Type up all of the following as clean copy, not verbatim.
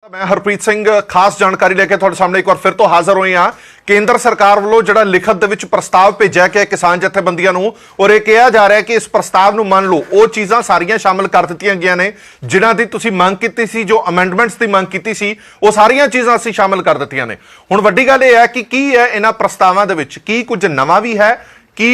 मैं हरप्रीत सिंह खास जानकारी लेके तुहाडे सामने एक बार फिर तो हाजिर होए हां। केंद्र सरकार वालों जिहड़ा लिखत दे विच प्रस्ताव भेजिया कि किसान जथेबंदियां नूं और यह कहा जा रहा है कि इस प्रस्ताव नूं मान लो वो चीज़ां सारियां शामिल कर दित्तियां गईयां ने जिन्हां दी तुसीं मंग कीती सी, जो अमेंडमेंट्स की मंग कीती सी वो सारियां चीज़ां असीं शामिल कर दित्तियां ने। हुण वड्डी गल यह है कि की है इन्हां प्रस्तावां दे विच की कुछ नवां भी है कि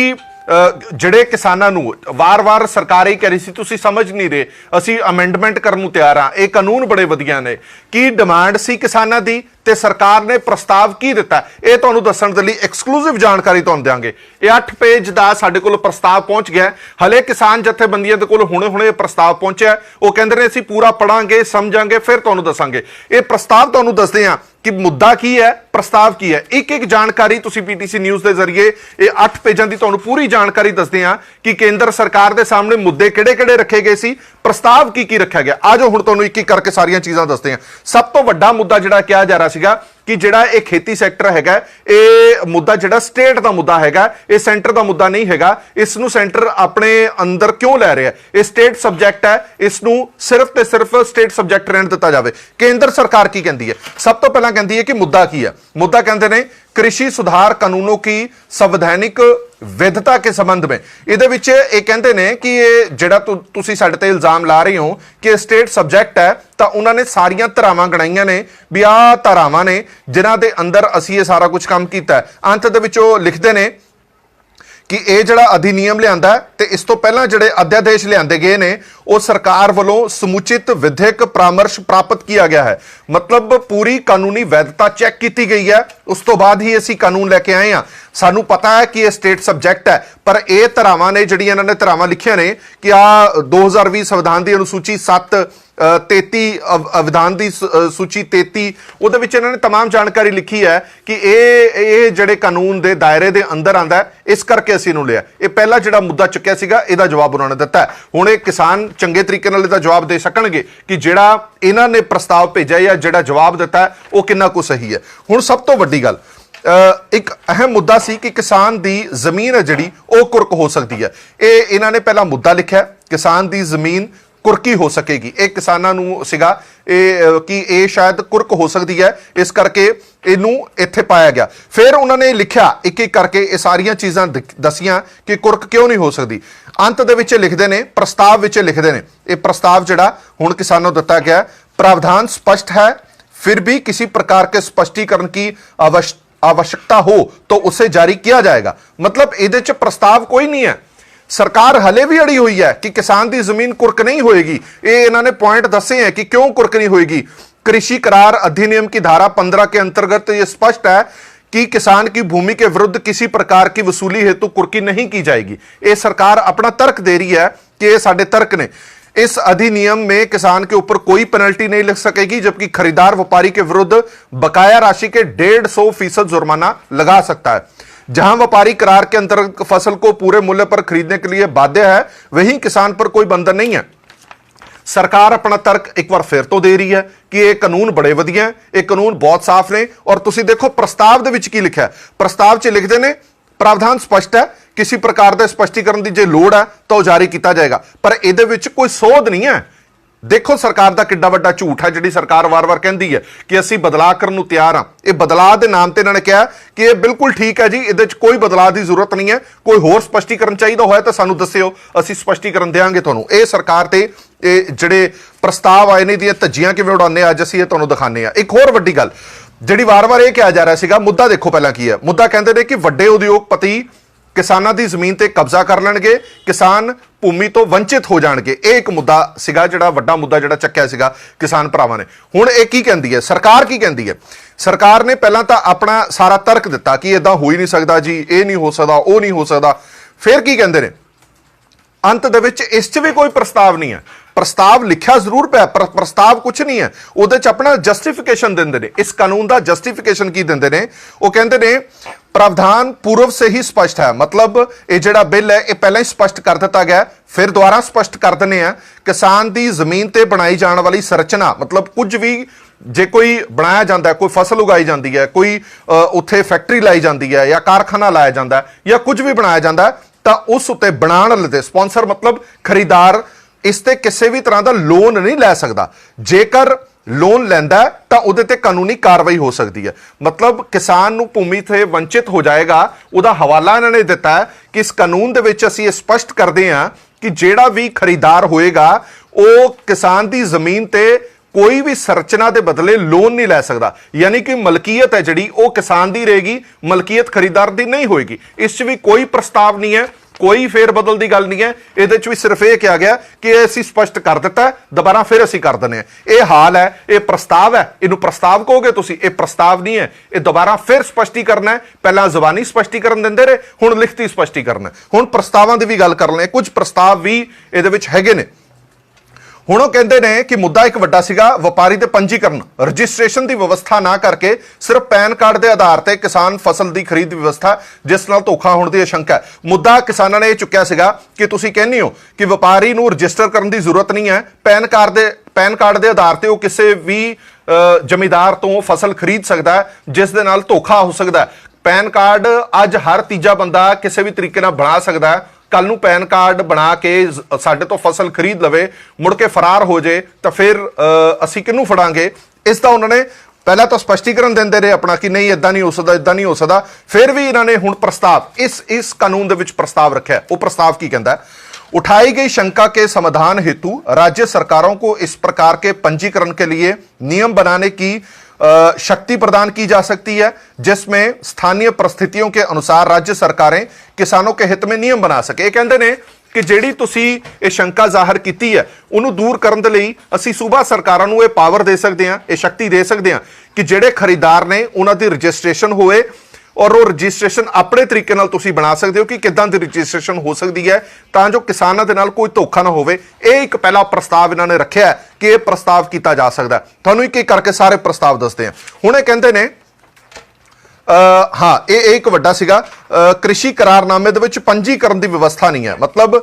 ਜਿਹੜੇ ਕਿਸਾਨਾਂ ਨੂੰ ਵਾਰ-ਵਾਰ ਸਰਕਾਰ ਹੀ ਕਹ ਰਹੀ ਸੀ ਤੁਸੀਂ ਸਮਝ ਨਹੀਂ ਰਹੇ, ਅਸੀਂ ਅਮੈਂਡਮੈਂਟ ਕਰਨ ਨੂੰ ਤਿਆਰ ਹਾਂ, ਇਹ ਕਾਨੂੰਨ ਬੜੇ ਵਧੀਆ ਨੇ। ਕੀ ਡਿਮਾਂਡ ਸੀ ਕਿਸਾਨਾਂ ਦੀ ਤੇ ਸਰਕਾਰ ਨੇ ਪ੍ਰਸਤਾਵ ਕੀ ਦਿੱਤਾ ਇਹ ਤੁਹਾਨੂੰ ਦੱਸਣ ਦੇ ਲਈ ਐਕਸਕਲੂਸਿਵ ਜਾਣਕਾਰੀ ਤੁਹਾਨੂੰ ਦੇਵਾਂਗੇ। ਇਹ 8 ਪੇਜ ਦਾ ਸਾਡੇ ਕੋਲ ਪ੍ਰਸਤਾਵ ਪਹੁੰਚ ਗਿਆ। ਹਲੇ ਕਿਸਾਨ ਜਥੇਬੰਦੀਆਂ ਦੇ ਕੋਲ ਹੁਣੇ-ਹੁਣੇ ਪ੍ਰਸਤਾਵ ਪਹੁੰਚਿਆ। ਉਹ ਕਹਿੰਦੇ ਨੇ ਅਸੀਂ ਪੂਰਾ ਪੜਾਂਗੇ, ਸਮਝਾਂਗੇ, ਫਿਰ ਤੁਹਾਨੂੰ ਦੱਸਾਂਗੇ। ਇਹ ਪ੍ਰਸਤਾਵ ਤੁਹਾਨੂੰ ਦੱਸਦੇ ਹਾਂ कि मुद्दा की है, प्रस्ताव की है। एक एक जानकारी तुसी पीटीसी न्यूज़ के जरिए ये 8 पेजां दी तुहानूं पूरी जानकारी दसदे हां कि केंद्र सरकार के सामने मुद्दे किहड़े-किहड़े रखे गए सी, प्रस्ताव की रखा गया। आ जाओ हुण तुहानूं एक एक करके सारियां चीज़ां दसदे हां। सब तो वड्डा मुद्दा जिहड़ा कहा जा रहा सीगा कि जिहड़ा ये खेती सैक्टर हैगा ये मुद्दा जिहड़ा स्टेट का मुद्दा हैगा, ये सेंटर का मुद्दा नहीं हैगा। इसनूं सेंटर अपने अंदर क्यों लै रहा है? ये स्टेट सबजैक्ट है, इसनूं सिर्फ ते सिर्फ स्टेट सबजैक्ट रहण दिता जावे। केंद्र सरकार की कहती है? सब तो पहला कहती है कि मुद्दा की है। मुद्दा कहते हैं कृषि सुधार कानूनों की संवैधानिक विधता के संबंध में। इहदे विच ये कहते हैं कि ये जिहड़ा तुसीं साडे ते इल्जाम ला रहे हो कि स्टेट सबजैक्ट है, तो उन्होंने सारियां धरावां गणाईयां ने भी आ धरावां ने जिन्हां दे अंदर असीं ये सारा कुछ काम कीता है। अंत दे विच ओह लिखदे ने कि यह जिहड़ा अधिनियम लिआंदा ते इस तो पहलां जिहड़े अध्यादेश लिआंदे गए ने वो सरकार वालों समुचित विधिक परामर्श प्राप्त किया गया है। मतलब पूरी कानूनी वैधता चैक की गई है, उस तो बाद ही असीं कानून लैके आए हैं। सानू पता है कि यह स्टेट सबजैक्ट है, पर यह धरावां ने जिहड़ियां इन्हां ने धरावां लिखियां ने कि आ 2020 संविधान की अनुसूची 33 विधान की सूची 33 उहदे विच इन्हां ने तमाम जानकारी लिखी है कि ये जिहड़े कानून के दायरे के अंदर आंदा है, इस करके असीं इहनूं लिया। ये पहला जिहड़ा मुद्दा चुक्या सीगा इहदा जवाब उन्होंने दिता है। हुण ये किसान चंगे तरीके नाल इहदा जवाब दे सकणगे कि जिहड़ा इन्हां ने प्रस्ताव भेजिया या जिहड़ा जवाब दिता है वो कितना कुछ सही है। हुण सब तो वड्डी गल एक अहम मुद्दा सी कि किसान दी जमीन है जिहड़ी वो कुर्क हो सकती है। ये इन्हां ने पहला मुद्दा लिखिया किसान दी जमीन कुरकी हो सकेगी। एक किसानां नूं सीगा कि ये शायद कुरक हो सकती है, इस करके इनू इत्थे पाया गया। फिर उन्होंने लिखा एक एक करके ये सारियां चीज़ां दसियां कि कुरक क्यों नहीं हो सकती। अंत दे विच लिखदे ने, प्रस्ताव विच लिखदे ने, ये प्रस्ताव जिहड़ा हुण किसानों नूं दिता गया प्रावधान स्पष्ट है, फिर भी किसी प्रकार के स्पष्टीकरण की आवश्यकता हो तो उसे जारी किया जाएगा। मतलब इहदे च प्रस्ताव कोई नहीं है। सरकार हले भी अड़ी हुई है कि किसान की जमीन कुर्क नहीं होएगी। ये इन्होंने पॉइंट दसे हैं कि क्यों कुर्क नहीं होएगी। कृषि करार अधिनियम की धारा 15 के अंतर्गत यह स्पष्ट है कि किसान की भूमि के विरुद्ध किसी प्रकार की वसूली हेतु कुर्की नहीं की जाएगी। ये सरकार अपना तर्क दे रही है कि ये साडे तर्क ने। इस अधिनियम में किसान के ऊपर कोई पेनल्टी नहीं लग सकेगी, जबकि खरीदार व्यापारी के विरुद्ध बकाया राशि के 150% जुर्माना लगा सकता है। जहां व्यापारी करार के अंतर्गत फसल को पूरे मूल्य पर खरीदने के लिए बाध्य है, वहीं किसान पर कोई बंधन नहीं है। सरकार अपना तर्क एक बार फिर तो दे रही है कि ये कानून बड़े वधिया, ये कानून बहुत साफ ने। और तुसी देखो प्रस्ताव दे विच की लिखा है। प्रस्ताव च लिखते ने प्रावधान स्पष्ट है, किसी प्रकार के स्पष्टीकरण की जो लोड़ है तो जारी किया जाएगा, पर इहदे विच कोई सोध नहीं है। देखो सरकार का किड्डा वड्डा झूठ है जिहड़ी सरकार वार-वार कहती है कि असीं बदलाव करन नूं तैयार हां। ये बदलाव के नाम ते इन्होंने कहा कि ये बिल्कुल ठीक है जी, इहदे च कोई बदलाव की जरूरत नहीं है। कोई होर स्पष्टीकरण चाहिए होया तो सानूं दस्सिओ, असीं स्पष्टीकरण देंगे तुहानूं। ये सरकार ते जिहड़े प्रस्ताव आए ने दीआं धज्जियां किवें उड़ाउने अज असीं ये तुहानूं दिखाने आ। एक होर वड्डी गल जिहड़ी वार-वार ये कहा जा रहा सीगा, मुद्दा देखो पहलां की है। मुद्दा कहंदे ने कि वड्डे उद्योगपति किसानां दी जमीन ते कब्जा कर लैणगे, किसान भूमि तो वंचित हो जाणगे। ये एक मुद्दा सीगा जिहड़ा वड्डा मुद्दा जिहड़ा चक्किया सीगा किसान भरावां ने। हुण ये की कहंदी है सरकार? की कहंदी है सरकार ने? पहलां तां अपना सारा तर्क दिता कि इदां हो ही नहीं सकदा जी, ये नहीं हो सकदा, वो नहीं हो सकदा। फिर की कहंदे ने अंत दे विच इस च भी कोई प्रस्ताव नहीं है। प्रस्ताव लिखा जरूर पिया पर प्रस्ताव कुछ नहीं है। उहदे च अपना जस्टिफिकेशन दिंदे ने। इस कानून का जस्टिफिकेशन की दिंदे ने? वो कहंदे ने प्रावधान पूर्व से ही स्पष्ट है। मतलब ये जिहड़ा बिल है ये पहले ही स्पष्ट कर दिता गया, फिर दोबारा स्पष्ट कर दिंदे आ। किसान की जमीन ते बनाई जाने वाली संरचना, मतलब कुछ भी जे कोई बनाया जाता है, कोई फसल उगाई जाती है, कोई उत्थे फैक्ट्री लाई जाती है या कारखाना लाया जाता है या कुछ भी बनाया जाता है, तो उस उत्ते बनाने वाले स्पॉन्सर मतलब खरीदार इस ते किसी भी तरह का लोन नहीं लै सकता। जेकर ਲੋਨ ਲੈਂਦਾ ਤਾਂ ਉਹਦੇ ਤੇ ਕਾਨੂੰਨੀ ਕਾਰਵਾਈ ਹੋ ਸਕਦੀ ਹੈ। ਮਤਲਬ ਕਿਸਾਨ ਨੂੰ ਭੂਮੀ ਤੇ ਵੰਚਿਤ ਹੋ ਜਾਏਗਾ, ਉਹਦਾ ਹਵਾਲਾ ਇਹਨਾਂ ਨੇ ਦਿੱਤਾ ਹੈ ਕਿ ਇਸ ਕਾਨੂੰਨ ਦੇ ਵਿੱਚ ਅਸੀਂ ਇਹ ਸਪਸ਼ਟ ਕਰਦੇ ਹਾਂ ਕਿ ਜਿਹੜਾ ਵੀ ਖਰੀਦਾਰ ਹੋਏਗਾ ਉਹ ਕਿਸਾਨ ਦੀ ਜ਼ਮੀਨ ਤੇ ਕੋਈ ਵੀ ਸੰਰਚਨਾ ਦੇ ਬਦਲੇ ਲੋਨ ਨਹੀਂ ਲੈ ਸਕਦਾ। ਯਾਨੀ ਕਿ ਮਲਕੀਅਤ ਹੈ ਜਿਹੜੀ ਉਹ ਕਿਸਾਨ ਦੀ ਰਹੇਗੀ, ਮਲਕੀਅਤ ਖਰੀਦਾਰ ਦੀ ਨਹੀਂ ਹੋਏਗੀ। ਇਸ 'ਚ ਵੀ ਕੋਈ ਪ੍ਰਸਤਾਵ ਨਹੀਂ ਹੈ, ਕੋਈ ਫੇਰ ਬਦਲ ਦੀ ਗੱਲ ਨਹੀਂ ਹੈ। ਇਹਦੇ 'ਚ ਵੀ ਸਿਰਫ ਇਹ ਕਿਹਾ ਗਿਆ ਕਿ ਇਹ ਅਸੀਂ ਸਪਸ਼ਟ ਕਰ ਦਿੱਤਾ, ਦੁਬਾਰਾ ਫਿਰ ਅਸੀਂ ਕਰ ਦਿੰਦੇ ਹਾਂ। ਇਹ ਹਾਲ ਹੈ, ਇਹ ਪ੍ਰਸਤਾਵ ਹੈ। ਇਹਨੂੰ ਪ੍ਰਸਤਾਵ ਕਹੋਗੇ ਤੁਸੀਂ, ਇਹ ਪ੍ਰਸਤਾਵ ਨਹੀਂ ਹੈ, ਇਹ ਦੁਬਾਰਾ ਫਿਰ ਸਪਸ਼ਟੀਕਰਨ ਹੈ। ਪਹਿਲਾਂ ਜ਼ਬਾਨੀ ਸਪਸ਼ਟੀਕਰਨ ਦਿੰਦੇ ਰਹੇ, ਹੁਣ ਲਿਖਤੀ ਸਪਸ਼ਟੀਕਰਨ ਹੈ। ਹੁਣ ਪ੍ਰਸਤਾਵਾਂ ਦੀ ਵੀ ਗੱਲ ਕਰ ਲੈਂਦੇ, ਕੁਝ ਪ੍ਰਸਤਾਵ ਵੀ ਇਹਦੇ ਵਿੱਚ ਹੈਗੇ ਨੇ। ਹੁਣ ਉਹ ਕਹਿੰਦੇ ਨੇ ਕਿ ਮੁੱਦਾ ਇੱਕ ਵੱਡਾ ਸੀਗਾ, ਵਪਾਰੀ ਦੇ ਪੰਜੀਕਰਨ ਰਜਿਸਟ੍ਰੇਸ਼ਨ ਦੀ ਵਿਵਸਥਾ ਨਾ ਕਰਕੇ ਸਿਰਫ ਪੈਨ ਕਾਰਡ ਦੇ ਆਧਾਰ ਤੇ ਕਿਸਾਨ ਫਸਲ ਦੀ ਖਰੀਦ ਵਿਵਸਥਾ, ਜਿਸ ਨਾਲ ਧੋਖਾ ਹੋਣ ਦੀ ਆਸ਼ੰਕਾ ਹੈ। ਮੁੱਦਾ ਕਿਸਾਨਾਂ ਨੇ ਇਹ ਚੁੱਕਿਆ ਸੀਗਾ ਕਿ ਤੁਸੀਂ ਕਹਿੰਦੇ ਹੋ ਕਿ ਵਪਾਰੀ ਨੂੰ ਰਜਿਸਟਰ ਕਰਨ ਦੀ ਜ਼ਰੂਰਤ ਨਹੀਂ ਹੈ, ਪੈਨ ਕਾਰਡ ਦੇ ਆਧਾਰ ਤੇ ਉਹ ਕਿਸੇ ਵੀ ਜ਼ਮੀਂਦਾਰ ਤੋਂ ਫਸਲ ਖਰੀਦ ਸਕਦਾ ਹੈ, ਜਿਸ ਦੇ ਨਾਲ ਧੋਖਾ ਹੋ ਸਕਦਾ ਹੈ। ਪੈਨ ਕਾਰਡ ਅੱਜ ਹਰ ਤੀਜਾ ਬੰਦਾ ਕਿਸੇ ਵੀ ਤਰੀਕੇ ਨਾਲ ਬਣਾ ਸਕਦਾ ਹੈ। ਕੱਲ ਨੂੰ ਪੈਨ ਕਾਰਡ ਬਣਾ ਕੇ ਸਾਡੇ ਤੋਂ ਫਸਲ ਖਰੀਦ ਲਵੇ, ਮੁੜ ਕੇ ਫਰਾਰ ਹੋ ਜੇ ਤਾਂ ਫਿਰ ਅਸੀਂ ਕਿਹਨੂੰ ਫੜਾਂਗੇ? ਇਸ ਦਾ ਉਹਨਾਂ ਨੇ ਪਹਿਲਾਂ ਤਾਂ ਸਪਸ਼ਟੀਕਰਨ ਦਿੰਦੇ ਰਹੇ ਆਪਣਾ ਕਿ ਨਹੀਂ ਇਦਾਂ ਨਹੀਂ ਹੋ ਸਕਦਾ, ਇਦਾਂ ਨਹੀਂ ਹੋ ਸਕਦਾ। ਫਿਰ ਵੀ ਇਹਨਾਂ ਨੇ ਹੁਣ ਪ੍ਰਸਤਾਵ ਇਸ ਕਾਨੂੰਨ ਦੇ ਵਿੱਚ ਪ੍ਰस्ताव रखा है। वो प्रस्ताव की कहता है, उठाई गई शंका के समाधान हेतु राज्य सरकारों को इस प्रकार के पंजीकरण के लिए नियम बनाने की शक्ति प्रदान की जा सकती है, जिसमें स्थानीय परिस्थितियों के अनुसार राज्य सरकारें किसानों के हित में नियम बना सके। कहते हैं कि ਜਿਹੜੀ ਤੁਸੀਂ ਇਹ ਸ਼ੰਕਾ ਜ਼ਾਹਰ ਕੀਤੀ ਹੈ ਉਹਨੂੰ ਦੂਰ ਕਰਨ ਦੇ ਲਈ ਅਸੀਂ ਸੂਬਾ ਸਰਕਾਰਾਂ ਨੂੰ ਇਹ ਪਾਵਰ ਦੇ ਸਕਦੇ ਹਾਂ, ਇਹ ਸ਼ਕਤੀ ਦੇ ਸਕਦੇ ਹਾਂ ਕਿ ਜਿਹੜੇ ਖਰੀਦਾਰ ਨੇ ਉਹਨਾਂ ਦੀ ਰਜਿਸਟ੍ਰੇਸ਼ਨ ਹੋਏ ਔਰ ਉਹ ਰਜਿਸਟ੍ਰੇਸ਼ਨ ਆਪਣੇ ਤਰੀਕੇ ਨਾਲ ਤੁਸੀਂ ਬਣਾ ਸਕਦੇ ਹੋ ਕਿ ਕਿੱਦਾਂ ਦੀ ਰਜਿਸਟ੍ਰੇਸ਼ਨ ਹੋ ਸਕਦੀ ਹੈ ਤਾਂ ਜੋ ਕਿਸਾਨਾਂ ਦੇ ਨਾਲ ਕੋਈ ਧੋਖਾ ਨਾ ਹੋਵੇ। ਇਹ ਇੱਕ ਪਹਿਲਾ ਪ੍ਰਸਤਾਵ ਇਹਨਾਂ ਨੇ ਰੱਖਿਆ ਕਿ ਇਹ ਪ੍ਰਸਤਾਵ ਕੀਤਾ ਜਾ ਸਕਦਾ। ਤੁਹਾਨੂੰ ਇੱਕ ਇੱਕ ਕਰਕੇ ਸਾਰੇ ਪ੍ਰਸਤਾਵ ਦੱਸਦੇ ਹਾਂ। ਹੁਣ ਇਹ ਕਹਿੰਦੇ ਨੇ ਹਾਂ ਇਹ ਇੱਕ ਵੱਡਾ ਸੀਗਾ, कृषि करारनामे ਦੇ ਵਿੱਚ ਪੰਜੀਕਰਨ ਦੀ ਵਿਵਸਥਾ ਨਹੀਂ ਹੈ। मतलब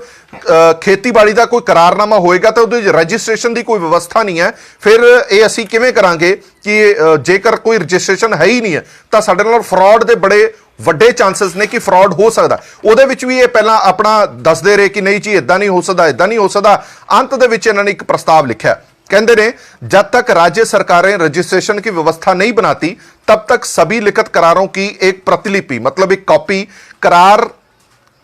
ਖੇਤੀਬਾੜੀ ਦਾ ਕੋਈ करारनामा ਹੋਏਗਾ ਤਾਂ ਉਹਦੇ ਰਜਿਸਟ੍ਰੇਸ਼ਨ ਦੀ ਕੋਈ ਵਿਵਸਥਾ ਨਹੀਂ ਹੈ। ਫਿਰ ਇਹ ਅਸੀਂ ਕਿਵੇਂ ਕਰਾਂਗੇ ਕਿ ਜੇਕਰ ਕੋਈ ਰਜਿਸਟ੍ਰੇਸ਼ਨ ਹੈ ਹੀ ਨਹੀਂ ਹੈ ਤਾਂ ਸਾਡੇ ਨਾਲ ਫਰਾਡ ਦੇ ਬੜੇ ਵੱਡੇ ਚਾਂਸਸ ਨੇ ਕਿ ਫਰਾਡ ਹੋ ਸਕਦਾ। ਉਹਦੇ ਵਿੱਚ ਵੀ ਇਹ ਪਹਿਲਾਂ ਆਪਣਾ ਦੱਸਦੇ ਰਹੇ ਕਿ ਨਹੀਂ ਜੀ ਇਦਾਂ ਨਹੀਂ ਹੋ ਸਕਦਾ, ਇਦਾਂ ਨਹੀਂ ਹੋ ਸਕਦਾ। ਅੰਤ ਦੇ ਵਿੱਚ ਇਹਨਾਂ ਨੇ ਇੱਕ ਪ੍ਰਸਤਾਵ ਲਿਖਿਆ, कहते ने जब तक राज्य सरकारें रजिस्ट्रेशन की व्यवस्था नहीं बनाती तब तक सभी लिखित करारों की एक प्रतिलिपि मतलब एक कॉपी करार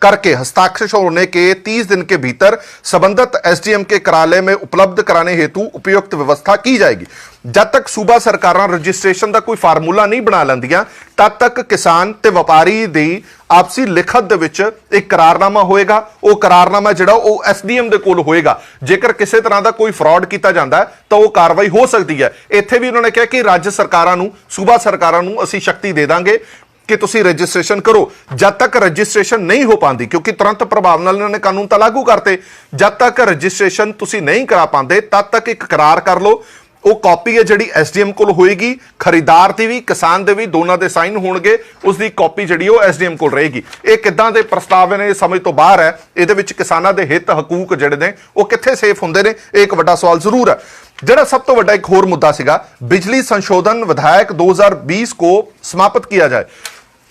करके हस्ताक्षर होने के 30 दिन के भीतर संबंधित एसडीएम के कार्यालय में उपलब्ध कराने हेतु उपयुक्त व्यवस्था की जाएगी। जब तक सूबा सरकारां रजिस्ट्रेशन का कोई फार्मूला नहीं बना लैंदियां तब तक किसान ते व्यापारी दी आपसी लिखत दे विच एक करारनामा होएगा। वो करारनामा जिहड़ा वो एसडीएम दे कोल होएगा। जेकर किसी तरह का कोई फ्रॉड किया जाता है तो वो कार्रवाई हो सकती है। इत्थे भी उन्होंने कहा कि राज्य सरकारां नूं सूबा सरकारां नूं असीं शक्ति दे दांगे कि तुसी रजिस्ट्रेशन करो। जब तक रजिस्ट्रेशन नहीं हो पाती, क्योंकि तुरंत प्रभाव नाल इन्होंने कानून तो लागू करते, जब तक रजिस्ट्रेशन तुसी नहीं करा पाते तब तक एक करार कर लो। वो कॉपी है जिहड़ी एसडीएम कोल होएगी, खरीदार दी भी किसान दे भी दोनों दे साइन होणगे, उसकी कॉपी जिहड़ी वो एसडीएम कोल रहेगी। ये किदां दे प्रस्ताव ने समझ तो बाहर है। इहदे विच किसानां दे हित हकूक जिहड़े ने वो कित्थे सेफ हुंदे ने, एक वड्डा सवाल जरूर है। जिहड़ा सब तो वड्डा एक होर मुद्दा सीगा, बिजली संशोधन विधेयक 2020 को समाप्त किया जाए।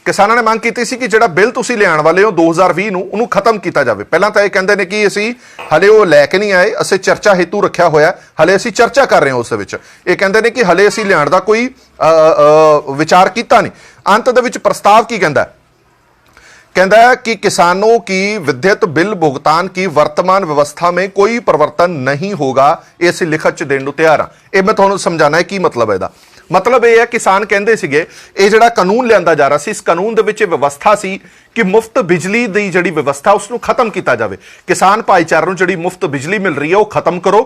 किसानों ने मांग की सी कि जिहड़ा बिल तुसीं लिआउण वाले हो 2020 ਨੂੰ ਉਹਨੂੰ ਖਤਮ ਕੀਤਾ ਜਾਵੇ। ਪਹਿਲਾਂ ਤਾਂ ਇਹ ਕਹਿੰਦੇ ਨੇ ਕਿ ਅਸੀਂ ਹਲੇ ਉਹ ਲੈ ਕੇ ਨਹੀਂ ਆਏ, ਅਸੀਂ ਚਰਚਾ हेतु ਰੱਖਿਆ ਹੋਇਆ, ਹਲੇ ਅਸੀਂ ਚਰਚਾ ਕਰ ਰਹੇ ਹਾਂ ਉਸ ਦੇ ਵਿੱਚ। ਇਹ ਕਹਿੰਦੇ ਨੇ ਕਿ ਹਲੇ ਅਸੀਂ ਲਿਆਉਣ ਦਾ ਕੋਈ ਵਿਚਾਰ ਕੀਤਾ ਨਹੀਂ। ਅੰਤ ਦੇ ਵਿੱਚ ਪ੍ਰਸਤਾਵ ਕੀ ਕਹਿੰਦਾ है कि किसानों की विद्युत बिल भुगतान की वर्तमान व्यवस्था में कोई परिवर्तन नहीं होगा। ये ਅਸੀਂ ਲਿਖਤ ਚ ਦੇਣ ਨੂੰ ਤਿਆਰ ਹਾਂ। ਇਹ ਮੈਂ ਤੁਹਾਨੂੰ ਸਮਝਾਣਾ ਹੈ ਕੀ ਮਤਲਬ ਹੈ ਇਹਦਾ। मतलब यह है किसान कहते ਸੀਗੇ ਇਹ ਜਿਹੜਾ ਕਾਨੂੰਨ ਲਿਆਂਦਾ ਜਾ ਰਿਹਾ ਸੀ, ਇਸ ਕਾਨੂੰਨ ਦੇ ਵਿੱਚ ਵਿਵਸਥਾ ਸੀ ਕਿ ਮੁਫਤ ਬਿਜਲੀ ਦੀ ਜਿਹੜੀ ਵਿਵਸਥਾ ਉਸ ਨੂੰ ਖਤਮ ਕੀਤਾ ਜਾਵੇ। ਕਿਸਾਨ ਭਾਈਚਾਰੇ ਨੂੰ ਜਿਹੜੀ ਮੁਫਤ ਬਿਜਲੀ ਮਿਲ ਰਹੀ ਹੈ ਉਹ ਖਤਮ ਕਰੋ।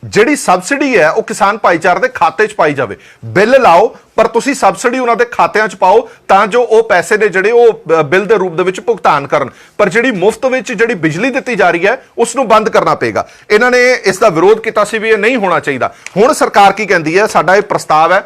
ਜਿਹੜੀ ਸਬਸਿਡੀ ਹੈ ਉਹ ਕਿਸਾਨ ਭਾਈਚਾਰੇ ਦੇ ਖਾਤੇ 'ਚ ਪਾਈ ਜਾਵੇ। ਬਿੱਲ ਲਾਓ ਪਰ ਤੁਸੀਂ ਸਬਸਿਡੀ ਉਹਨਾਂ ਦੇ ਖਾਤਿਆਂ 'ਚ ਪਾਓ ਤਾਂ ਜੋ ਉਹ ਪੈਸੇ ਨੇ ਜਿਹੜੇ ਉਹ ਬਿੱਲ ਦੇ ਰੂਪ ਦੇ ਵਿੱਚ ਭੁਗਤਾਨ ਕਰਨ। ਪਰ ਜਿਹੜੀ ਮੁਫਤ ਵਿੱਚ ਜਿਹੜੀ ਬਿਜਲੀ ਦਿੱਤੀ ਜਾ ਰਹੀ ਹੈ ਉਸ ਨੂੰ ਬੰਦ ਕਰਨਾ ਪਏਗਾ। ਇਹਨਾਂ ਨੇ ਇਸ ਦਾ ਵਿਰੋਧ ਕੀਤਾ ਸੀ ਵੀ ਇਹ ਨਹੀਂ ਹੋਣਾ ਚਾਹੀਦਾ। ਹੁਣ ਸਰਕਾਰ ਕੀ ਕਹਿੰਦੀ ਹੈ, ਸਾਡਾ ਇਹ ਪ੍ਰਸਤਾਵ ਹੈ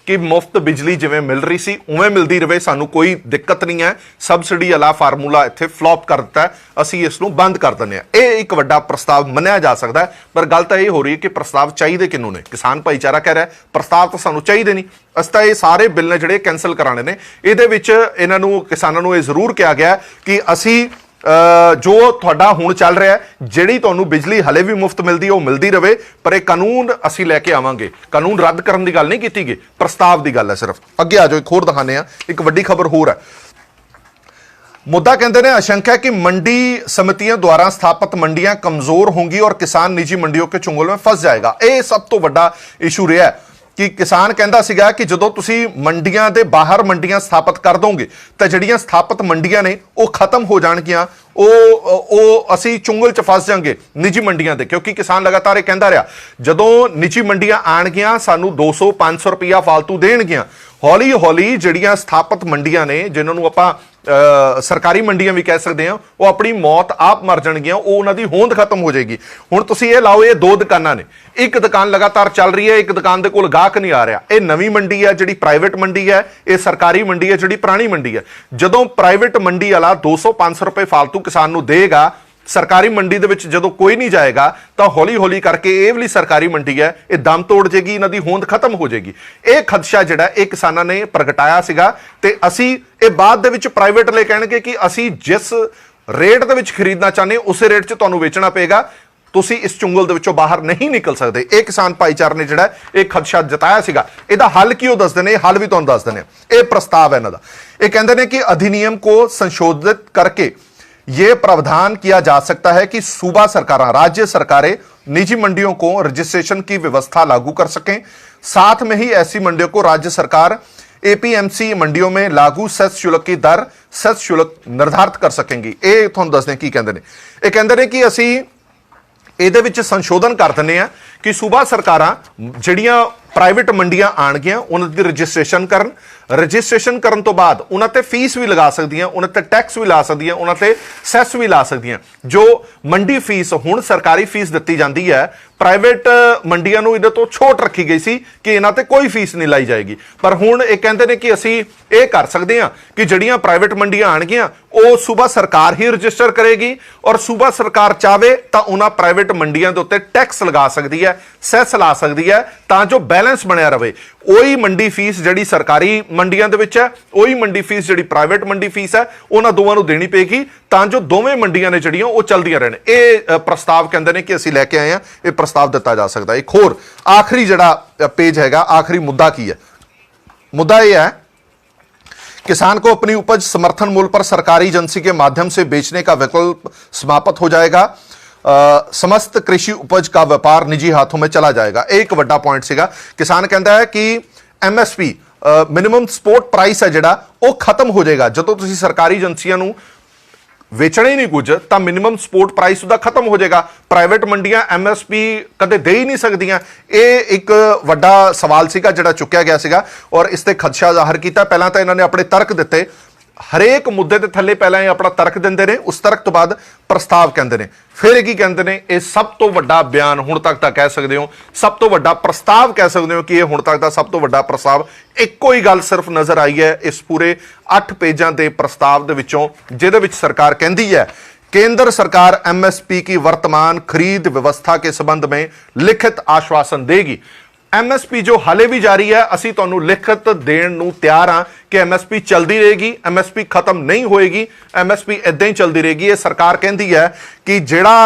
कि मुफ्त बिजली जिवें मिल रही सी उवें मिलती रहे, सानू कोई दिक्कत नहीं है। सबसिडी वाला फार्मूला इत्थे फ्लॉप कर दिता है, असीं इस नूं बंद कर दिंदे हां। ये एक वड्डा प्रस्ताव मन्निया जा सकता है। पर गल तां ये हो रही है कि प्रस्ताव चाहिए किनूं ने? किसान भाईचारा कह रहा है प्रस्ताव तां सानू चाहिए नहीं, असीं तां ये सारे बिल ने जिहड़े कैंसल कराने ने। इहदे विच इन्हां नूं किसानां नूं ये जरूर कहा गया कि असीं ਜੋ ਤੁਹਾਡਾ ਹੁਣ ਚੱਲ ਰਿਹਾ ਜਿਹੜੀ ਤੁਹਾਨੂੰ ਬਿਜਲੀ ਹਲੇ ਵੀ ਮੁਫਤ ਮਿਲਦੀ ਉਹ ਮਿਲਦੀ ਰਵੇ, ਪਰ ਇਹ ਕਾਨੂੰਨ ਅਸੀਂ ਲੈ ਕੇ ਆਵਾਂਗੇ। ਕਾਨੂੰਨ ਰੱਦ ਕਰਨ ਦੀ ਗੱਲ ਨਹੀਂ ਕੀਤੀ ਗਈ, ਪ੍ਰਸਤਾਵ ਦੀ ਗੱਲ ਹੈ ਸਿਰਫ। ਅੱਗੇ ਆ ਜਾਓ, ਇੱਕ ਹੋਰ ਦਿਖਾਣੇ ਆ, ਇੱਕ ਵੱਡੀ ਖਬਰ ਹੋਰ ਹੈ। मुद्दा कहते हैं आशंका है कि मंडी समितियों द्वारा स्थापित मंडियां कमजोर होंगी और किसान निजी मंडियों के चुंगल में फंस जाएगा। यह सब तो बड़ा इशू रहा है कि किसान कहता सीगा कि जदों तुसी मंडियां दे बाहर मंडियां स्थापित कर दोगे तो जिहड़ियां स्थापित मंडियां ने वो खत्म हो जाणगियां, असी चुंगल च फस जांगे निजी मंडियां दे। क्योंकि किसान लगातार ये कहता रहा जदों निजी मंडियां आणगियां सानू 200-500 रुपया फालतू देणगियां। हौली हौली जिहड़ियां स्थापित मंडियां ने जिन्हां नूं आपां सरकारी मंडियां भी कह सकते हैं, वो अपनी मौत आप मर जाएगियां, वो उन्होंने होंद खत्म हो जाएगी। हुण तुसीं ये लाओ, ये दो दुकानां ने, एक दुकान लगातार चल रही है, एक दुकान दे कोल गाहक नहीं आ रहा। ये नवीं मंडी है जिहड़ी प्राइवेट मंडी है, ये सरकारी मंडी है जिहड़ी पुरानी मंडी है। जदों प्राइवेट मंडी वाला 200-500 रुपए फालतू किसान नूं देगा, सरकारी मंडी दे विच जदों कोई नहीं जाएगा तो हौली हौली करके ये वाली सरकारी मंडी है ये दम तोड़ जाएगी, इन्हां दी होंद खत्म हो जाएगी। ये खदशा जिहड़ा ये किसानां ने प्रगटाया सीगा ते असी ये बाद दे विच प्राइवेट ले कहणगे कि असी जिस रेट दे विच खरीदना चाहते उस रेट च तुहानूं वेचना पेगा, तुसी इस चुंगल दे विचों बाहर नहीं निकल सकते। ये किसान भाईचारे ने जिहड़ा एक खदशा जताया सीगा। इहदा हल की दसदे ने, हल भी तुहानूं दस दिंदे ने। ये प्रस्ताव है इन्हां दा, ये कहंदे ने कि अधिनियम को संशोधित करके यह प्रावधान किया जा सकता है कि सूबा सरकारें, राज्य सरकारें निजी मंडियों को रजिस्ट्रेशन की व्यवस्था लागू कर सकें। साथ में ही ऐसी मंडियों को राज्य सरकार एपीएमसी मंडियों में लागू सेस शुल्क की दर सेस शुल्क निर्धारित कर सकेंगी। ये तुहानूं दसदे की कहंदे ने, ये कहंदे ने कि असी ਇਹਦੇ ਵਿੱਚ ਸੰਸ਼ੋਧਨ ਕਰ ਦਿੰਦੇ ਆ ਕਿ ਸੂਬਾ ਸਰਕਾਰਾਂ ਜਿਹੜੀਆਂ ਪ੍ਰਾਈਵੇਟ ਮੰਡੀਆਂ ਆਣਗੀਆਂ ਉਹਨਾਂ ਦੀ ਰਜਿਸਟ੍ਰੇਸ਼ਨ ਕਰਨ ਤੋਂ ਬਾਅਦ ਉਹਨਾਂ ਤੇ ਫੀਸ ਵੀ ਲਗਾ ਸਕਦੀਆਂ, ਉਹਨਾਂ ਤੇ ਟੈਕਸ ਵੀ ਲਾ ਸਕਦੀਆਂ, ਉਹਨਾਂ ਤੇ ਸੈਸ ਵੀ ਲਾ ਸਕਦੀਆਂ। ਜੋ ਮੰਡੀ ਫੀਸ ਹੁਣ ਸਰਕਾਰੀ ਫੀਸ ਦਿੱਤੀ ਜਾਂਦੀ ਹੈ, ਪ੍ਰਾਈਵੇਟ ਮੰਡੀਆਂ ਨੂੰ ਇਹਦੇ ਤੋਂ ਛੋਟ ਰੱਖੀ ਗਈ ਸੀ ਕਿ ਇਹਨਾਂ ਤੇ ਕੋਈ ਫੀਸ ਨਹੀਂ ਲਾਈ ਜਾਏਗੀ। ਪਰ ਹੁਣ ਇਹ ਕਹਿੰਦੇ ਨੇ ਕਿ ਅਸੀਂ ਇਹ ਕਰ ਸਕਦੇ ਹਾਂ ਕਿ ਜਿਹੜੀਆਂ ਪ੍ਰਾਈਵੇਟ ਮੰਡੀਆਂ ਆਣਗੀਆਂ ਉਹ ਸੂਬਾ ਸਰਕਾਰ ਹੀ ਰਜਿਸਟਰ ਕਰੇਗੀ ਔਰ ਸੂਬਾ ਸਰਕਾਰ ਚਾਹੇ ਤਾਂ ਉਹਨਾਂ ਪ੍ਰਾਈਵੇਟ ਮੰਡੀਆਂ ਦੇ ਉੱਤੇ ਟੈਕਸ ਲਗਾ ਸਕਦੀ ਹੈ, ਸੈਸ ਲਾ ਸਕਦੀ ਹੈ, ਤਾਂ ਜੋ बैलेंस बनया रहे। ਉਹੀ ਮੰਡੀ ਫੀਸ ਜਿਹੜੀ ਸਰਕਾਰੀ ਮੰਡੀਆਂ ਦੇ ਵਿੱਚ ਹੈ, ਉਹੀ ਮੰਡੀ ਫੀਸ ਜਿਹੜੀ ਪ੍ਰਾਈਵੇਟ ਮੰਡੀ ਫੀਸ ਹੈ, ਉਹਨਾਂ ਦੋਵਾਂ ਨੂੰ ਦੇਣੀ ਪਏਗੀ ਤਾਂ ਜੋ ਦੋਵੇਂ ਮੰਡੀਆਂ ਨੇ ਜਿਹੜੀਆਂ ਉਹ ਚੱਲਦੀਆਂ ਰਹਿਣ। ਇਹ ਪ੍ਰਸਤਾਵ ਕਹਿੰਦੇ ਨੇ ਕਿ ਅਸੀਂ ਲੈ ਕੇ ਆਏ ਹਾਂ, ਇਹ ਪ੍ਰਸਤਾਵ ਦਿੱਤਾ ਜਾ ਸਕਦਾ। ਇੱਕ ਹੋਰ ਆਖਰੀ ਜਿਹੜਾ पेज हैगा, आखिरी मुद्दा की है, मुद्दा यह है किसान को अपनी उपज समर्थन मूल्य पर सरकारी एजेंसी के माध्यम से बेचने का विकल्प समाप्त हो जाएगा। समस्त कृषि उपज का व्यापार निजी हाथों में चला जाएगा। एक बड़ा पॉइंट सीगा, किसान कहता है कि MSP मिनिमम सपोर्ट प्राइस है जिहड़ा वो खत्म हो जाएगा। जदों तुसीं सरकारी एजेंसियां नूं ਵੇਚਣਾ ਹੀ ਨਹੀਂ ਕੁਝ ਤਾਂ ਮਿਨੀਮਮ ਸਪੋਰਟ ਪ੍ਰਾਈਸ ਉਹਦਾ ਖਤਮ ਹੋ ਜਾਏਗਾ। ਪ੍ਰਾਈਵੇਟ ਮੰਡੀਆਂ MSP ਕਦੇ ਦੇ ਹੀ ਨਹੀਂ ਸਕਦੀਆਂ। ਇਹ ਇੱਕ ਵੱਡਾ ਸਵਾਲ ਸੀਗਾ ਜਿਹੜਾ ਚੁੱਕਿਆ ਗਿਆ ਸੀਗਾ ਔਰ ਇਸ ਤੇ ਖਦਸ਼ਾ ਜ਼ਾਹਰ ਕੀਤਾ। ਪਹਿਲਾਂ ਤਾਂ ਇਹਨਾਂ ਨੇ ਆਪਣੇ ਤਰਕ ਦਿੱਤੇ, ਹਰੇਕ ਮੁੱਦੇ ਦੇ ਥੱਲੇ ਪਹਿਲਾਂ ਇਹ ਆਪਣਾ ਤਰਕ ਦਿੰਦੇ ਨੇ, ਉਸ ਤਰਕ ਤੋਂ ਬਾਅਦ ਪ੍ਰਸਤਾਵ ਕਹਿੰਦੇ ਨੇ, ਫਿਰ ਕੀ ਕਹਿੰਦੇ ਨੇ। ਇਹ ਸਭ ਤੋਂ ਵੱਡਾ ਬਿਆਨ ਹੁਣ ਤੱਕ ਦਾ ਕਹਿ ਸਕਦੇ ਹੋ, ਸਭ ਤੋਂ ਵੱਡਾ ਪ੍ਰਸਤਾਵ ਕਹਿ ਸਕਦੇ ਹੋ ਕਿ ਇਹ ਹੁਣ ਤੱਕ ਦਾ ਸਭ ਤੋਂ ਵੱਡਾ ਪ੍ਰਸਤਾਵ। ਇੱਕੋ ਹੀ ਗੱਲ ਸਿਰਫ ਨਜ਼ਰ ਆਈ ਹੈ ਇਸ ਪੂਰੇ 8 पेजां ਦੇ ਪ੍ਰਸਤਾਵ ਦੇ ਵਿੱਚੋਂ, ਜਿਹਦੇ ਵਿੱਚ ਸਰਕਾਰ ਕਹਿੰਦੀ ਹੈ केंद्र सरकार MSP की वर्तमान खरीद व्यवस्था के संबंध में लिखित आश्वासन देगी। MSP जो हाले भी जारी है, असी तुहानू लिखित देण नू तैयार हाँ कि MSP चलती रहेगी, MSP खत्म नहीं होएगी, MSP इदां ही चलती रहेगी। ये सरकार कहती है कि जिहड़ा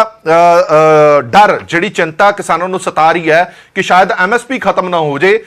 डर, जिहड़ी चिंता किसानों नू सता रही है कि शायद MSP खत्म ना हो जाए,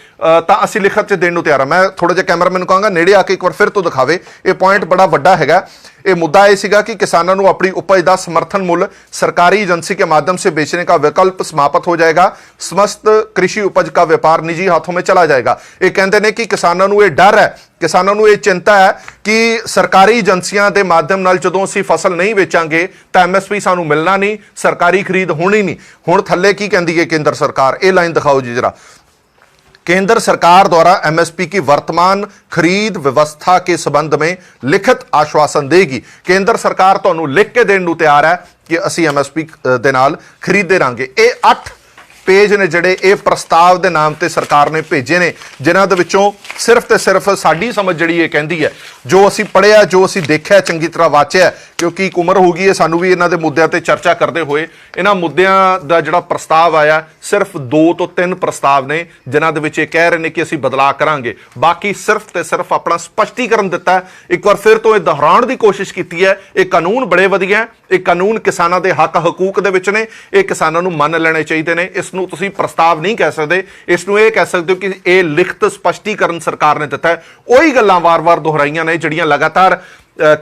तो असी लिखित च देण नू तैयार हाँ। मैं थोड़ा जिहा कैमरामैन नू कहांगा नेड़े आके एक बार फिर तो दिखावे। ये पॉइंट बड़ा वड्डा हैगा। ये मुद्दा यह सीगा कि किसानों को अपनी उपज का समर्थन मूल्य सरकारी एजेंसी के माध्यम से बेचने का विकल्प समाप्त हो जाएगा। समस्त कृषि उपज का व्यापार निजी हाथों में चला जाएगा। ये कहते हैं कि किसानों को ये डर है, किसानों को ये चिंता है कि सरकारी एजेंसियां के माध्यम नाल जदों असीं फसल नहीं बेचांगे तो MSP सानू मिलना नहीं, सरकारी खरीद होनी नहीं। हुण थल्ले की कहती है केंद्र सरकार, ये लाइन दिखाओ जी जरा। केंद्र सरकार द्वारा MSP की वर्तमान खरीद व्यवस्था के संबंध में लिखित आश्वासन देगी। केंद्र सरकार तुहानू लिख के देण नू तैयार है कि असी MSP दे नाल खरीदे रहांगे। ये 8 ਪੇਜ ਨੇ ਜਿਹੜੇ ਇਹ ਪ੍ਰਸਤਾਵ ਦੇ ਨਾਮ ਤੇ ਸਰਕਾਰ ਨੇ ਭੇਜੇ ਨੇ, ਜਿਨ੍ਹਾਂ ਦੇ ਵਿੱਚੋਂ ਸਿਰਫ ਤੇ ਸਿਰਫ ਸਾਡੀ ਸਮਝ ਜਿਹੜੀ ਇਹ ਕਹਿੰਦੀ ਹੈ, ਜੋ ਅਸੀਂ ਪੜ੍ਹਿਆ, ਜੋ ਅਸੀਂ ਦੇਖਿਆ, ਚੰਗੀ ਤਰ੍ਹਾਂ ਵਾਚਿਆ, ਕਿਉਂਕਿ ਇੱਕ ਉਮਰ ਹੋ ਗਈ ਹੈ ਸਾਨੂੰ ਵੀ ਇਹਨਾਂ ਦੇ ਮੁੱਦਿਆਂ ਤੇ ਚਰਚਾ ਕਰਦੇ ਹੋਏ। ਇਹਨਾਂ ਮੁੱਦਿਆਂ ਦਾ ਜਿਹੜਾ ਪ੍ਰਸਤਾਵ ਆਇਆ, ਸਿਰਫ 2 ਤੋਂ 3 ਪ੍ਰਸਤਾਵ ਨੇ ਜਿਨ੍ਹਾਂ ਦੇ ਵਿੱਚ ਇਹ ਕਹਿ ਰਹੇ ਨੇ ਕਿ ਅਸੀਂ ਬਦਲਾਅ ਕਰਾਂਗੇ। ਬਾਕੀ ਸਿਰਫ ਤੇ ਸਿਰਫ ਆਪਣਾ ਸਪਸ਼ਟੀਕਰਨ ਦਿੱਤਾ ਹੈ। ਇੱਕ ਵਾਰ ਫਿਰ ਤੋਂ ਇਹ ਦੁਹਰਾਉਣ ਦੀ ਕੋਸ਼ਿਸ਼ ਕੀਤੀ ਹੈ, ਇਹ ਕਾਨੂੰਨ ਬੜੇ ਵਧੀਆ, ਇਹ ਕਾਨੂੰਨ ਕਿਸਾਨਾਂ ਦੇ ਹੱਕ ਹਕੂਕ ਦੇ ਵਿੱਚ ਨੇ, ਇਹ ਕਿਸਾਨਾਂ ਨੂੰ ਮੰਨ ਲੈਣੇ ਚਾਹੀਦੇ ਨੇ। ਇਸ ਨੂੰ ਤੁਸੀਂ ਪ੍ਰਸਤਾਵ ਨਹੀਂ ਕਹਿ ਸਕਦੇ, ਇਸ ਨੂੰ ਇਹ ਕਹਿ ਸਕਦੇ ਹੋ ਕਿ ਇਹ ਲਿਖਤ ਸਪਸ਼ਟੀਕਰਨ ਸਰਕਾਰ ਨੇ ਦਿੱਤਾ ਹੈ। ਉਹੀ ਗੱਲਾਂ ਵਾਰ-ਵਾਰ ਦੁਹਰਾਈਆਂ ਨੇ ਜਿਹੜੀਆਂ ਲਗਾਤਾਰ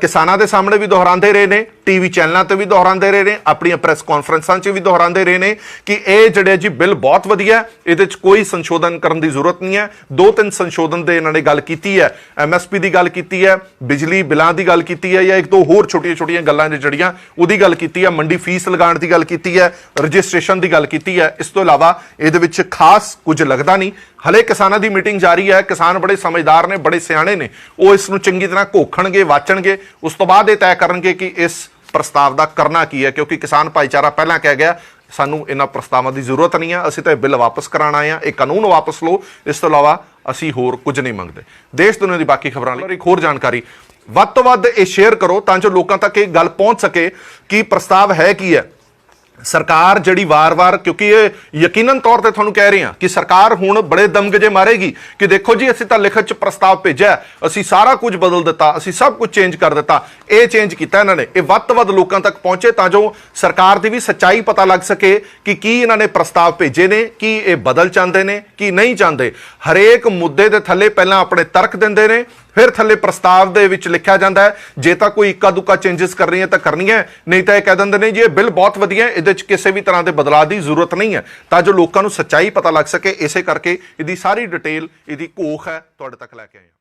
ਕਿਸਾਨਾਂ ਦੇ ਸਾਹਮਣੇ ਵੀ ਦੁਹਰਾਉਂਦੇ ਰਹੇ ਨੇ, ਟੀਵੀ ਚੈਨਲਾਂ ਤੇ ਵੀ ਦੁਹਰਾਉਂਦੇ ਰਹੇ ਨੇ, ਆਪਣੀਆਂ ਪ੍ਰੈਸ ਕਾਨਫਰੰਸਾਂ 'ਚ ਵੀ ਦੁਹਰਾਉਂਦੇ ਰਹੇ ਨੇ ਕਿ ਇਹ ਜਿਹੜੇ ਜੀ ਬਿੱਲ ਬਹੁਤ ਵਧੀਆ, ਇਹਦੇ 'ਚ ਕੋਈ ਸੰਸ਼ੋਧਨ ਕਰਨ ਦੀ ਜ਼ਰੂਰਤ ਨਹੀਂ ਹੈ। 2-3 ਸੰਸ਼ੋਧਨ ਦੇ ਇਹਨਾਂ ਨੇ ਗੱਲ ਕੀਤੀ ਹੈ, MSP ਦੀ ਗੱਲ ਕੀਤੀ ਹੈ, ਬਿਜਲੀ ਬਿੱਲਾਂ ਦੀ ਗੱਲ ਕੀਤੀ ਹੈ, ਜਾਂ 1-2 ਹੋਰ ਛੋਟੀਆਂ-ਛੋਟੀਆਂ ਗੱਲਾਂ ਨੇ ਜਿਹੜੀਆਂ ਉਹਦੀ ਗੱਲ ਕੀਤੀ ਹੈ, ਮੰਡੀ ਫੀਸ ਲਗਾਉਣ ਦੀ ਗੱਲ ਕੀਤੀ ਹੈ, ਰਜਿਸਟ੍ਰੇਸ਼ਨ ਦੀ ਗੱਲ ਕੀਤੀ ਹੈ। ਇਸ ਤੋਂ ਇਲਾਵਾ ਇਹਦੇ ਵਿੱਚ ਖਾਸ ਕੁਝ ਲੱਗਦਾ ਨਹੀਂ। ਹਲੇ ਕਿਸਾਨਾਂ ਦੀ ਮੀਟਿੰਗ ਜਾਰੀ ਹੈ, ਕਿਸਾਨ ਬੜੇ ਸਮਝਦਾਰ ਨੇ, ਬੜੇ ਸਿਆਣੇ ਨੇ, ਉਹ ਇਸ ਨੂੰ ਚੰਗੀ ਤਰ੍ਹਾਂ ਘੋਖਣਗੇ, ਵਾਚਣਗੇ, ਉਸ ਤੋਂ ਬਾਅਦ ਇਹ ਤੈਅ ਕਰਨਗੇ ਕਿ ਇਸ ਪ੍ਰਸਤਾਵ ਦਾ ਕਰਨਾ ਕੀ ਹੈ। ਕਿਉਂਕਿ ਕਿਸਾਨ ਭਾਈਚਾਰਾ ਪਹਿਲਾਂ ਕਹਿ ਗਿਆ ਸਾਨੂੰ ਇਹਨਾਂ ਪ੍ਰਸਤਾਵਾਂ ਦੀ ਜ਼ਰੂਰਤ ਨਹੀਂ ਹੈ, ਅਸੀਂ ਤਾਂ ਇਹ ਬਿੱਲ ਵਾਪਸ ਕਰਾਉਣ ਆਏ ਹਾਂ, ਇਹ ਕਾਨੂੰਨ ਵਾਪਸ ਲਓ, ਇਸ ਤੋਂ ਇਲਾਵਾ ਅਸੀਂ ਹੋਰ ਕੁਝ ਨਹੀਂ ਮੰਗਦੇ। ਦੇਸ਼ ਦੁਨੀਆ ਦੀ ਬਾਕੀ ਖਬਰਾਂ ਲਈ ਇੱਕ ਹੋਰ ਜਾਣਕਾਰੀ ਵੱਧ ਤੋਂ ਵੱਧ ਇਹ ਸ਼ੇਅਰ ਕਰੋ ਤਾਂ ਜੋ ਲੋਕਾਂ ਤੱਕ ਇਹ ਗੱਲ ਪਹੁੰਚ ਸਕੇ ਕਿ ਪ੍ਰਸਤਾਵ ਹੈ ਕੀ ਹੈ। ਸਰਕਾਰ ਜਿਹੜੀ ਵਾਰ-ਵਾਰ, ਕਿਉਂਕਿ ਇਹ ਯਕੀਨਨ ਤੌਰ ਤੇ ਤੁਹਾਨੂੰ ਕਹਿ ਰਹੇ ਹਾਂ ਕਿ ਸਰਕਾਰ ਹੁਣ ਬੜੇ ਦਮਗਜੇ ਮਾਰੇਗੀ ਕਿ ਦੇਖੋ ਜੀ ਅਸੀਂ ਤਾਂ ਲਿਖਤ 'ਚ ਪ੍ਰਸਤਾਵ ਭੇਜਿਆ, ਅਸੀਂ ਸਾਰਾ ਕੁਝ ਬਦਲ ਦਿੱਤਾ, ਅਸੀਂ ਸਭ ਕੁਝ ਚੇਂਜ ਕਰ ਦਿੱਤਾ। ਇਹ ਚੇਂਜ ਕੀਤਾ ਇਹਨਾਂ ਨੇ, ਇਹ ਵੱਧ ਤੋਂ ਵੱਧ ਲੋਕਾਂ ਤੱਕ ਪਹੁੰਚੇ ਤਾਂ ਜੋ ਸਰਕਾਰ ਦੀ ਵੀ ਸੱਚਾਈ ਪਤਾ ਲੱਗ ਸਕੇ ਕਿ ਕੀ ਇਹਨਾਂ ਨੇ ਪ੍ਰਸਤਾਵ ਭੇਜੇ ਨੇ, ਕੀ ਇਹ ਬਦਲ ਚਾਹੁੰਦੇ ਨੇ, ਕੀ ਨਹੀਂ ਚਾਹੁੰਦੇ। ਹਰੇਕ ਮੁੱਦੇ ਦੇ ਥੱਲੇ ਪਹਿਲਾਂ ਆਪਣੇ ਤਰਕ ਦਿੰਦੇ ਨੇ, ਫਿਰ ਥੱਲੇ ਪ੍ਰਸਤਾਵ ਦੇ ਵਿੱਚ ਲਿਖਿਆ ਜਾਂਦਾ ਹੈ ਜੇ ਤਾਂ ਕੋਈ ਇੱਕਾ ਦੁੱਕਾ ਚੇਂਜਸ ਕਰਨੀਆਂ ਤਾਂ ਕਰਨੀਆਂ, ਨਹੀਂ ਤਾਂ ਇਹ ਕਹਿ ਦਿੰਦੇ ਨੇ ਜੀ ਇਹ ਬਿੱਲ ਬਹੁਤ ਵਧੀਆ, ਇਹਦੇ 'ਚ ਕਿਸੇ ਵੀ ਤਰ੍ਹਾਂ ਦੇ ਬਦਲਾਅ ਦੀ ਜ਼ਰੂਰਤ ਨਹੀਂ ਹੈ, ਤਾਂ ਜੋ ਲੋਕਾਂ ਨੂੰ ਸੱਚਾਈ ਪਤਾ ਲੱਗ ਸਕੇ। ਇਸੇ ਕਰਕੇ ਇਹਦੀ ਸਾਰੀ ਡਿਟੇਲ, ਇਹਦੀ ਘੋਖ ਹੈ ਤੁਹਾਡੇ ਤੱਕ ਲੈ ਕੇ ਆਏ ਹਾਂ।